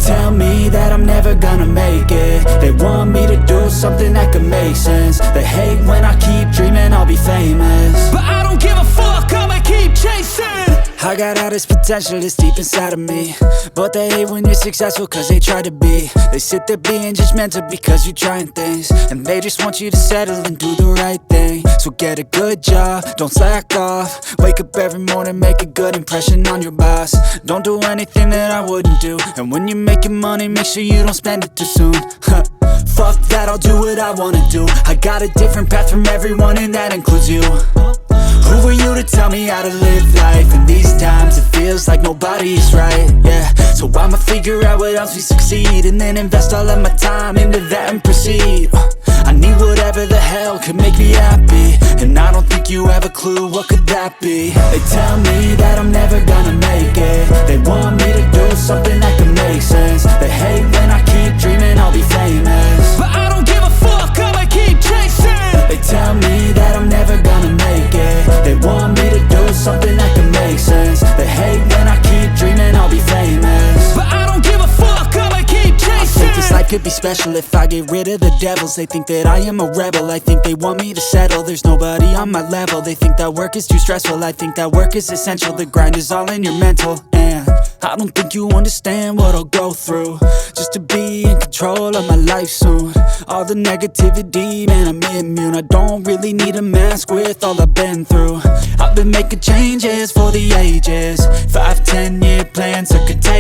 tell me that I'm never gonna make it. They want me to do something that could make sense. They hate when I keep dreaming I'll be famous, but I don't give a fuck, I'ma keep chasing. I got all this potential that's deep inside of me, but they hate when you're successful cause they try to be. They sit there being judgmental because you're trying things, and they just want you to settle and do the right thing. So get a good job, don't slack off. Wake up every morning, make a good impression on your boss. Don't do anything that I wouldn't do, and when you're making money, make sure you don't spend it too soon. Fuck that, I'll do what I wanna do. I got a different path from everyone, and that includes you. Who are you to tell me how to live life? In these times it feels like nobody's right, yeah. So I'ma figure out what else we succeed, and then invest all of my time into that and proceed. I need whatever the hell could make me happy, and I don't think you have a clue what could that be. They tell me that I'm never gonna make it. They want me to do something that could make sense. They hate when I keep dreaming I'll be famous, but I don't give a fuck, I'ma keep chasing. They tell me that I'm never gonna make it. They want me to do something that can make sense. They hate when I keep dreaming I'll be famous, but I don't give a fuck, I'ma keep chasing. I think this life could be special if I get rid of the devils. They think that I am a rebel, I think they want me to settle. There's nobody on my level. They think that work is too stressful, I think that work is essential. The grind is all in your mental, and I don't think you understand what I'll go through just to be in control of my life soon. All the negativity, man, I'm immune. I don't really need a mask with all I've been through. I've been making changes for the ages. 5-10 year plans are contagious.